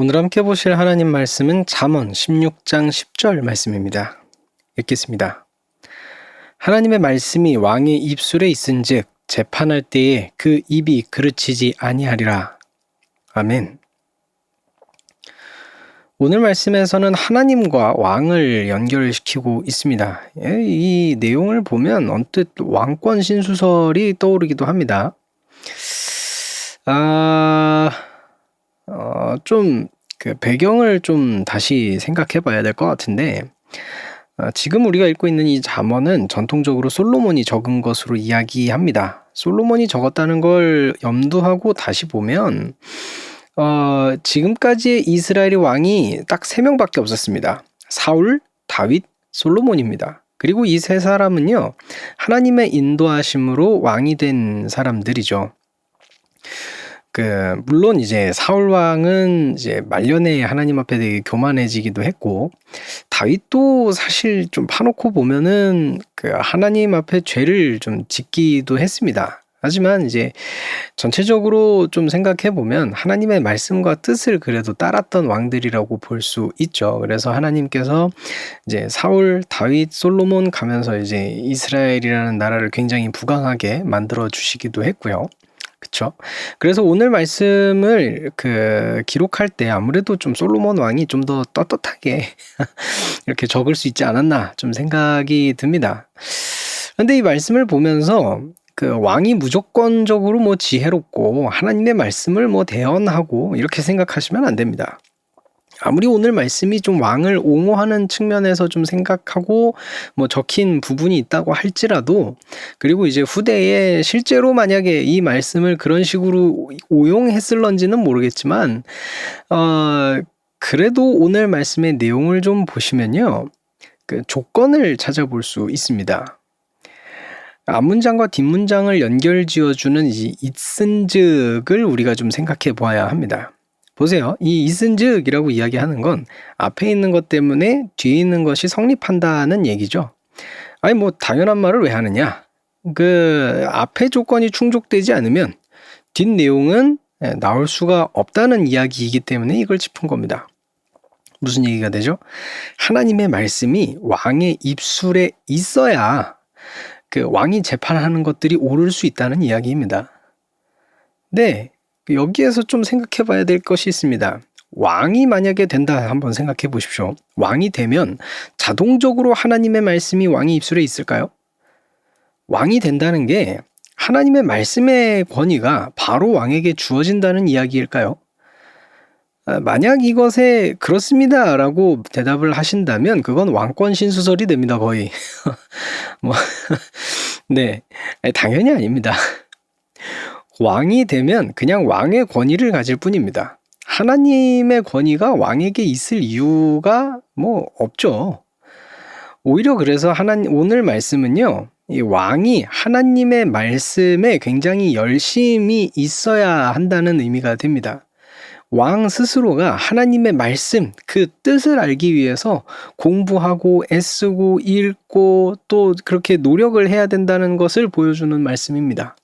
오늘 함께 보실 하나님 말씀은 잠언 16장 10절 말씀입니다. 읽겠습니다. 하나님의 말씀이 왕의 입술에 있은즉 재판할 때에 그 입이 그르치지 아니하리라. 아멘. 오늘 말씀에서는 하나님과 왕을 연결시키고 있습니다. 이 내용을 보면 언뜻 왕권 신수설이 떠오르기도 합니다. 좀 그 배경을 좀 다시 생각해 봐야 될 것 같은데, 지금 우리가 읽고 있는 이 잠언은 전통적으로 솔로몬이 적은 것으로 이야기합니다. 솔로몬이 적었다는 걸 염두하고 다시 보면 지금까지의 이스라엘의 왕이 딱 3명밖에 없었습니다. 사울, 다윗, 솔로몬입니다. 그리고 이 3사람은요, 하나님의 인도하심으로 왕이 된 사람들이죠. 물론 이제 사울 왕은 이제 말년에 하나님 앞에 되게 교만해지기도 했고, 다윗도 사실 좀 파놓고 보면은 하나님 앞에 죄를 좀 짓기도 했습니다. 하지만 이제 전체적으로 좀 생각해 보면 하나님의 말씀과 뜻을 그래도 따랐던 왕들이라고 볼 수 있죠. 그래서 하나님께서 이제 사울, 다윗, 솔로몬 가면서 이제 이스라엘이라는 나라를 굉장히 부강하게 만들어 주시기도 했고요. 그쵸? 그래서 오늘 말씀을 기록할 때 아무래도 좀 솔로몬 왕이 좀 더 떳떳하게 이렇게 적을 수 있지 않았나 좀 생각이 듭니다. 근데 이 말씀을 보면서 왕이 무조건적으로 지혜롭고 하나님의 말씀을 대언하고 이렇게 생각하시면 안 됩니다. 아무리 오늘 말씀이 좀 왕을 옹호하는 측면에서 좀 생각하고 적힌 부분이 있다고 할지라도, 그리고 이제 후대에 실제로 만약에 이 말씀을 그런 식으로 오용했을런지는 모르겠지만, 그래도 오늘 말씀의 내용을 좀 보시면요, 조건을 찾아볼 수 있습니다. 앞문장과 뒷문장을 연결 지어주는 이 있은즉을 우리가 좀 생각해 보아야 합니다. 보세요. 이 있은즉이라고 이야기하는 건 앞에 있는 것 때문에 뒤에 있는 것이 성립한다는 얘기죠. 아니 당연한 말을 왜 하느냐? 앞에 조건이 충족되지 않으면 뒷 내용은 나올 수가 없다는 이야기이기 때문에 이걸 짚은 겁니다. 무슨 얘기가 되죠? 하나님의 말씀이 왕의 입술에 있어야 왕이 재판하는 것들이 옳을 수 있다는 이야기입니다. 네, 여기에서 좀 생각해 봐야 될 것이 있습니다. 왕이 만약에 된다 한번 생각해 보십시오. 왕이 되면 자동적으로 하나님의 말씀이 왕의 입술에 있을까요? 왕이 된다는 게 하나님의 말씀의 권위가 바로 왕에게 주어진다는 이야기일까요? 만약 이것에 그렇습니다 라고 대답을 하신다면 그건 왕권 신수설이 됩니다, 거의. 네, 당연히 아닙니다. 왕이 되면 그냥 왕의 권위를 가질 뿐입니다. 하나님의 권위가 왕에게 있을 이유가 없죠. 오히려 그래서 오늘 말씀은요, 이 왕이 하나님의 말씀에 굉장히 열심히 있어야 한다는 의미가 됩니다. 왕 스스로가 하나님의 말씀, 그 뜻을 알기 위해서 공부하고 애쓰고 읽고 또 그렇게 노력을 해야 된다는 것을 보여주는 말씀입니다.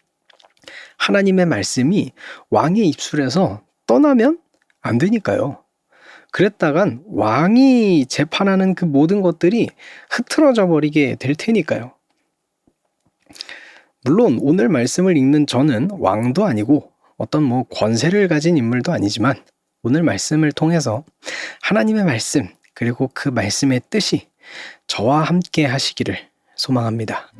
하나님의 말씀이 왕의 입술에서 떠나면 안 되니까요. 그랬다간 왕이 재판하는 그 모든 것들이 흐트러져 버리게 될 테니까요. 물론 오늘 말씀을 읽는 저는 왕도 아니고 어떤 권세를 가진 인물도 아니지만 오늘 말씀을 통해서 하나님의 말씀 그리고 그 말씀의 뜻이 저와 함께 하시기를 소망합니다.